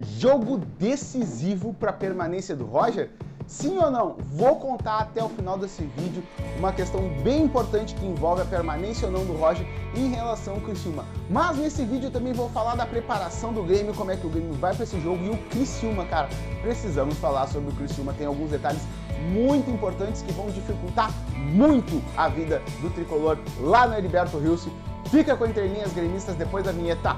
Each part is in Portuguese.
Jogo decisivo para a permanência do Roger? Sim ou não? Vou contar até o final desse vídeo uma questão bem importante que envolve a permanência ou não do Roger em relação ao Criciúma. Mas nesse vídeo eu também vou falar da preparação do Grêmio, como é que o Grêmio vai para esse jogo e o Criciúma, cara. Precisamos falar sobre o Criciúma, tem alguns detalhes muito importantes que vão dificultar muito a vida do tricolor lá no Heriberto Rilse. Fica com Entrelinhas Gremistas depois da vinheta.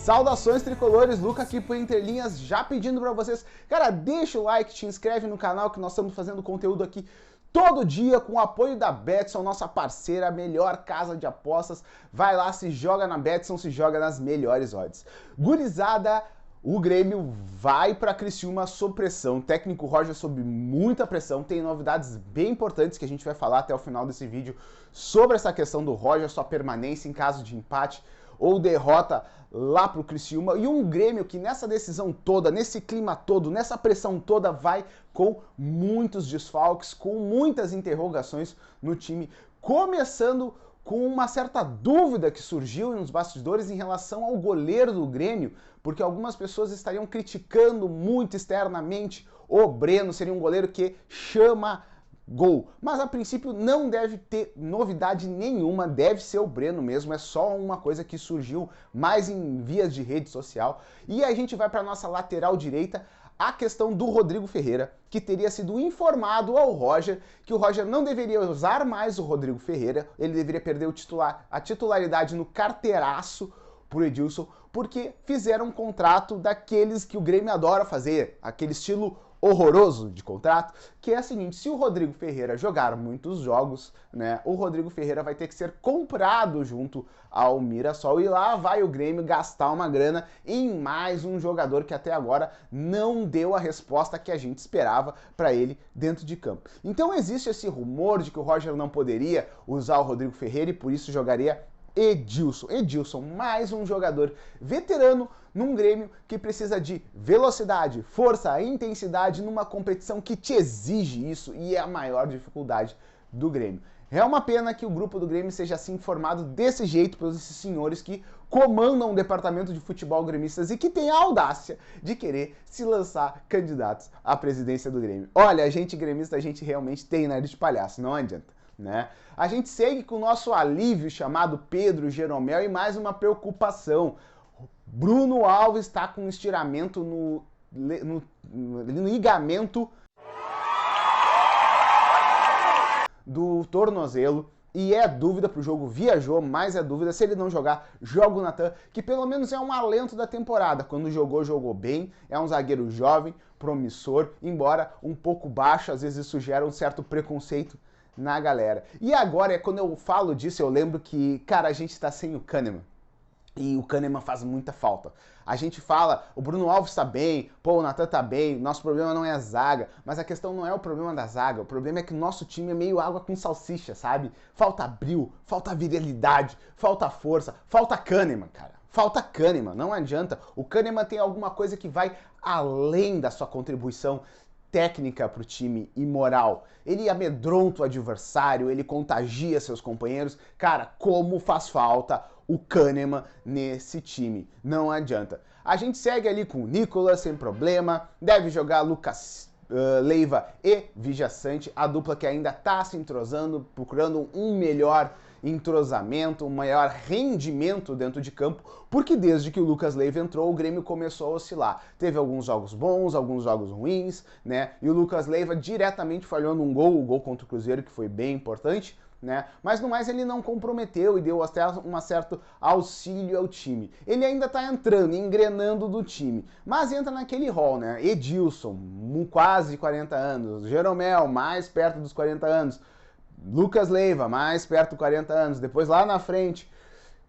Saudações tricolores, Luca aqui por Entrelinhas, já pedindo pra vocês, cara, deixa o like, te inscreve no canal que nós estamos fazendo conteúdo aqui todo dia com o apoio da Betson, nossa parceira, a melhor casa de apostas. Vai lá, se joga na Betson, se joga nas melhores odds. Gurizada, o Grêmio vai para Criciúma sob pressão, o técnico Roger sob muita pressão, tem novidades bem importantes que a gente vai falar até o final desse vídeo sobre essa questão do Roger, sua permanência em caso de empate ou derrota lá pro Criciúma, e um Grêmio que nessa decisão toda, nesse clima todo, nessa pressão toda, vai com muitos desfalques, com muitas interrogações no time, começando com uma certa dúvida que surgiu nos bastidores em relação ao goleiro do Grêmio, porque algumas pessoas estariam criticando muito externamente o Breno, seria um goleiro que chama gol, mas a princípio não deve ter novidade nenhuma, deve ser o Breno mesmo, é só uma coisa que surgiu mais em vias de rede social. E a gente vai para nossa lateral direita, a questão do Rodrigo Ferreira, que teria sido informado ao Roger que o Roger não deveria usar mais o Rodrigo Ferreira, ele deveria perder a titularidade no carteiraço pro Edilson, porque fizeram um contrato daqueles que o Grêmio adora fazer, aquele estilo horroroso de contrato, que é o seguinte: se o Rodrigo Ferreira jogar muitos jogos, né, o Rodrigo Ferreira vai ter que ser comprado junto ao Mirassol, e lá vai o Grêmio gastar uma grana em mais um jogador que até agora não deu a resposta que a gente esperava para ele dentro de campo. Então existe esse rumor de que o Roger não poderia usar o Rodrigo Ferreira e por isso jogaria Edilson. Edilson, mais um jogador veterano num Grêmio que precisa de velocidade, força e intensidade numa competição que te exige isso, e é a maior dificuldade do Grêmio. É uma pena que o grupo do Grêmio seja assim formado desse jeito pelos esses senhores que comandam o departamento de futebol gremistas e que têm a audácia de querer se lançar candidatos à presidência do Grêmio. Olha, a gente gremista, a gente realmente tem nariz de palhaço, não adianta, né? A gente segue com o nosso alívio chamado Pedro Jeromel e mais uma preocupação. Bruno Alves está com um estiramento no ligamento do tornozelo e é dúvida para o jogo, viajou, mas é dúvida se ele não jogar, joga o Natan, que pelo menos é um alento da temporada. Quando jogou, jogou bem, é um zagueiro jovem, promissor, embora um pouco baixo, às vezes isso gera um certo preconceito na galera. E agora, quando eu falo disso, eu lembro que, cara, a gente tá sem o Kahneman. E o Kahneman faz muita falta. A gente fala, o Bruno Alves tá bem, pô, o Natan tá bem, nosso problema não é a zaga, mas a questão não é o problema da zaga, o problema é que o nosso time é meio água com salsicha, sabe? Falta brio, falta virilidade, falta força, falta Kahneman, cara. Falta Kahneman, não adianta. O Kahneman tem alguma coisa que vai além da sua contribuição técnica para o time e moral. Ele amedronta o adversário, ele contagia seus companheiros. Cara, como faz falta o Kahneman nesse time. Não adianta. A gente segue ali com o Nicolas, sem problema. Deve jogar Lucas Leiva e Vijaçante, a dupla que ainda está se entrosando, procurando um melhor entrosamento, um maior rendimento dentro de campo, porque desde que o Lucas Leiva entrou, o Grêmio começou a oscilar. Teve alguns jogos bons, alguns jogos ruins, né? E o Lucas Leiva diretamente falhou num gol, o gol contra o Cruzeiro, que foi bem importante, né? Mas no mais ele não comprometeu e deu até um certo auxílio ao time. Ele ainda tá entrando, engrenando do time, mas entra naquele rol, né? Edilson, quase 40 anos, Jeromel, mais perto dos 40 anos, Lucas Leiva, mais perto de 40 anos, depois lá na frente,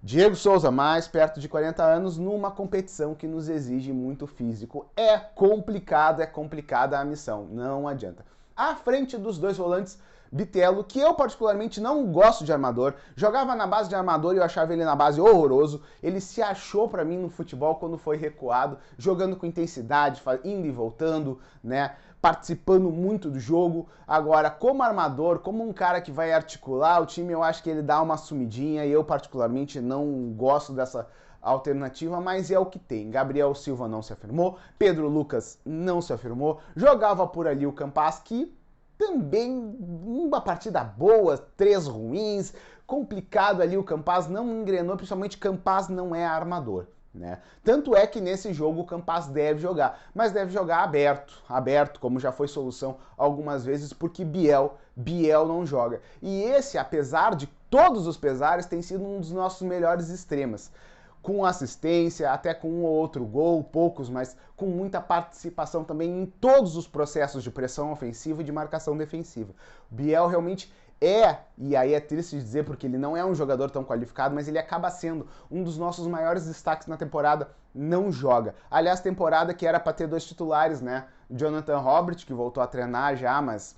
Diego Souza, mais perto de 40 anos, numa competição que nos exige muito físico. É complicada a missão, não adianta. À frente dos dois volantes, Bitelo, que eu particularmente não gosto de armador, jogava na base de armador e eu achava ele na base horroroso. Ele se achou pra mim no futebol quando foi recuado, jogando com intensidade, indo e voltando, né? participando muito do jogo. Agora, como armador, como um cara que vai articular o time, eu acho que ele dá uma sumidinha e eu particularmente não gosto dessa alternativa, mas é o que tem. Gabriel Silva não se afirmou, Pedro Lucas não se afirmou, jogava por ali o Campas, que também uma partida boa, 3 ruins, complicado ali o Campas, não engrenou, principalmente Campas não é armador. Né? Tanto é que nesse jogo o Campas deve jogar, mas deve jogar aberto, como já foi solução algumas vezes, porque Biel não joga. E esse, apesar de todos os pesares, tem sido um dos nossos melhores extremas. Com assistência, até com um ou outro gol, poucos, mas com muita participação também em todos os processos de pressão ofensiva e de marcação defensiva. Biel realmente e aí é triste dizer porque ele não é um jogador tão qualificado, mas ele acaba sendo um dos nossos maiores destaques na temporada, não joga. Aliás, temporada que era para ter 2 titulares, né? Jonathan Robert, que voltou a treinar já, mas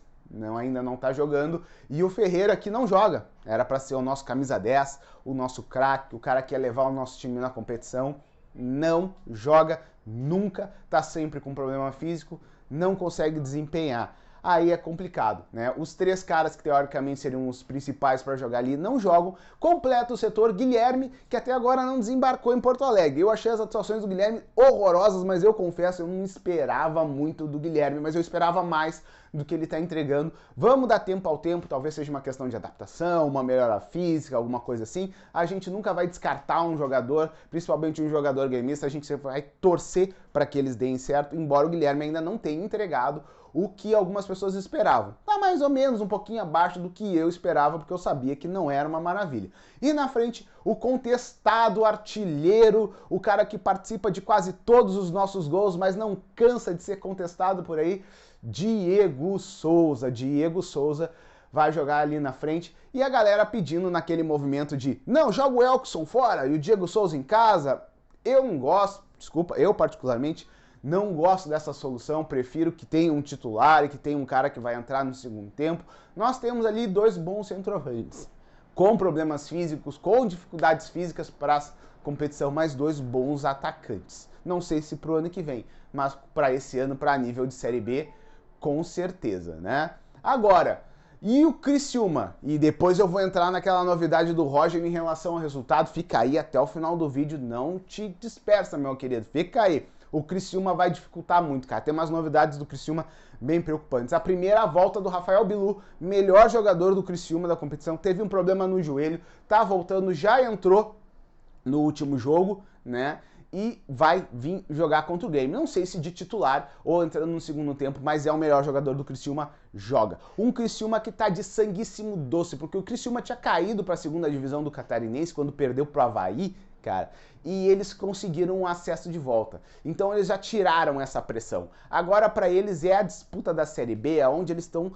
ainda não tá jogando, e o Ferreira, que não joga. Era para ser o nosso camisa 10, o nosso craque, o cara que ia levar o nosso time na competição. Não joga nunca, tá sempre com problema físico, não consegue desempenhar. Aí é complicado, né? Os 3 caras que teoricamente seriam os principais para jogar ali não jogam. Completa o setor Guilherme, que até agora não desembarcou em Porto Alegre. Eu achei as atuações do Guilherme horrorosas, mas eu confesso, eu não esperava muito do Guilherme, mas eu esperava mais do que ele está entregando. Vamos dar tempo ao tempo, talvez seja uma questão de adaptação, uma melhora física, alguma coisa assim. A gente nunca vai descartar um jogador, principalmente um jogador gremista, a gente sempre vai torcer para que eles deem certo, embora o Guilherme ainda não tenha entregado o que algumas pessoas esperavam. Tá mais ou menos um pouquinho abaixo do que eu esperava, porque eu sabia que não era uma maravilha. E na frente, o contestado artilheiro, o cara que participa de quase todos os nossos gols, mas não cansa de ser contestado por aí, Diego Souza. Diego Souza vai jogar ali na frente e a galera pedindo naquele movimento de não, joga o Elkson fora e o Diego Souza em casa. Eu não gosto, desculpa, eu particularmente não gosto dessa solução, prefiro que tenha um titular e que tenha um cara que vai entrar no segundo tempo. Nós temos ali 2 bons centroavantes, com problemas físicos, com dificuldades físicas para a competição, mais 2 bons atacantes. Não sei se pro ano que vem, mas para esse ano, para nível de Série B, com certeza, né? Agora, e o Criciúma? E depois eu vou entrar naquela novidade do Roger em relação ao resultado. Fica aí até o final do vídeo, não te dispersa, meu querido, fica aí. O Criciúma vai dificultar muito, cara. Tem umas novidades do Criciúma bem preocupantes. A primeira, a volta do Rafael Bilu, melhor jogador do Criciúma da competição, teve um problema no joelho, tá voltando, já entrou no último jogo, né? E vai vir jogar contra o Grêmio. Não sei se de titular ou entrando no segundo tempo, mas é o melhor jogador do Criciúma, joga. Um Criciúma que tá de sanguíssimo doce, porque o Criciúma tinha caído para a segunda divisão do Catarinense quando perdeu pro Avaí, cara, e eles conseguiram um acesso de volta. Então eles já tiraram essa pressão. Agora para eles é a disputa da Série B, onde eles estão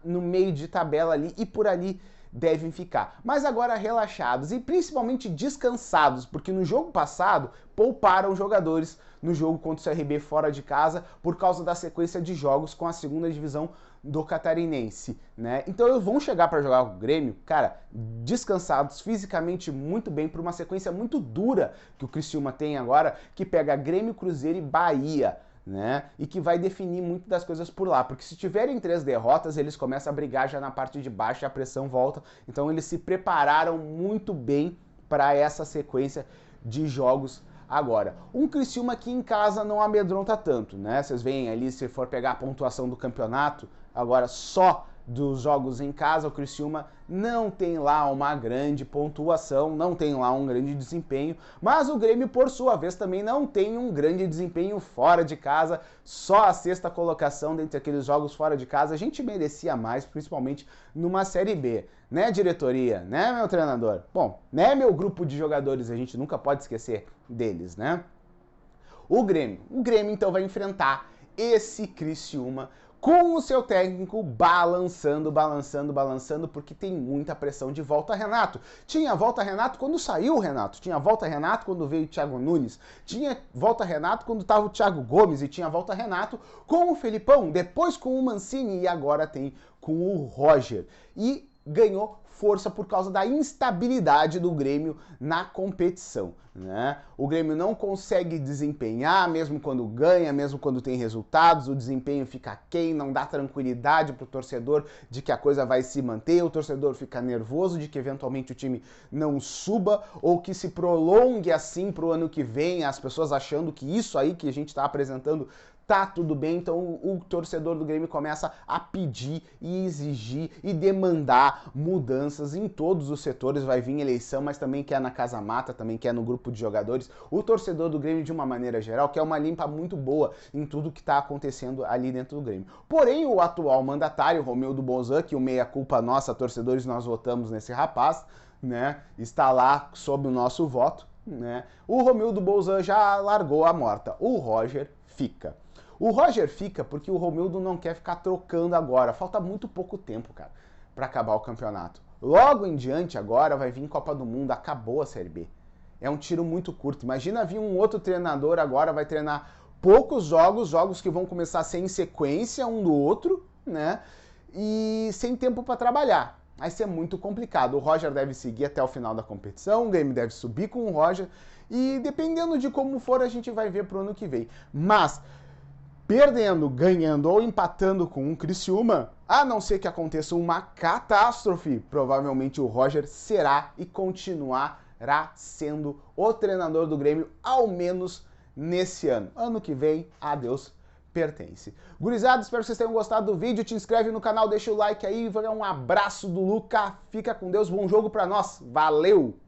no meio de tabela ali e por ali devem ficar. Mas agora relaxados e principalmente descansados, porque no jogo passado pouparam jogadores no jogo contra o CRB fora de casa por causa da sequência de jogos com a segunda divisão do Catarinense, né? Então eles vão chegar para jogar com o Grêmio, cara, descansados, fisicamente muito bem, por uma sequência muito dura que o Criciúma tem agora, que pega Grêmio, Cruzeiro e Bahia, né? E que vai definir muito das coisas por lá, porque se tiverem 3 derrotas, eles começam a brigar já na parte de baixo e a pressão volta. Então eles se prepararam muito bem para essa sequência de jogos agora. Um Criciúma que em casa não amedronta tanto, né? Vocês veem ali, se for pegar a pontuação do campeonato, agora só dos jogos em casa, o Criciúma não tem lá uma grande pontuação, não tem lá um grande desempenho, mas o Grêmio, por sua vez, também não tem um grande desempenho fora de casa, só a 6ª colocação dentre aqueles jogos fora de casa. A gente merecia mais, principalmente numa Série B, né, diretoria, né, meu treinador? Bom, né, meu grupo de jogadores, a gente nunca pode esquecer deles, né? O Grêmio então vai enfrentar esse Criciúma com o seu técnico balançando, porque tem muita pressão de volta Renato. Tinha volta Renato quando saiu o Renato, tinha volta Renato quando veio o Thiago Nunes, tinha volta Renato quando estava o Thiago Gomes e tinha volta Renato com o Felipão, depois com o Mancini e agora tem com o Roger. E ganhou força por causa da instabilidade do Grêmio na competição, né? O Grêmio não consegue desempenhar, mesmo quando ganha, mesmo quando tem resultados, o desempenho fica aquém, não dá tranquilidade pro torcedor de que a coisa vai se manter, o torcedor fica nervoso de que eventualmente o time não suba ou que se prolongue assim pro ano que vem, as pessoas achando que isso aí que a gente tá apresentando tá tudo bem, então o torcedor do Grêmio começa a pedir e exigir e demandar mudanças em todos os setores, vai vir eleição, mas também quer na Casa Mata, também quer no grupo de jogadores. O torcedor do Grêmio, de uma maneira geral, quer uma limpa muito boa em tudo que tá acontecendo ali dentro do Grêmio. Porém, o atual mandatário, Romildo Bolzan, que o meia-culpa nossa, torcedores, nós votamos nesse rapaz, né, está lá sob o nosso voto, né, o Romildo Bolzan já largou a morta, o Roger fica. O Roger fica porque o Romildo não quer ficar trocando agora. Falta muito pouco tempo, cara, para acabar o campeonato. Logo em diante agora vai vir Copa do Mundo, acabou a Série B. É um tiro muito curto. Imagina vir um outro treinador agora, vai treinar poucos jogos que vão começar a ser em sequência um do outro, né? E sem tempo para trabalhar. Vai ser muito complicado. O Roger deve seguir até o final da competição, o Grêmio deve subir com o Roger e dependendo de como for a gente vai ver pro ano que vem. Mas perdendo, ganhando ou empatando com um Criciúma, a não ser que aconteça uma catástrofe, provavelmente o Roger será e continuará sendo o treinador do Grêmio, ao menos nesse ano. Ano que vem, a Deus pertence. Gurizada, espero que vocês tenham gostado do vídeo, te inscreve no canal, deixa o like aí, um abraço do Luca, fica com Deus, bom jogo pra nós, valeu!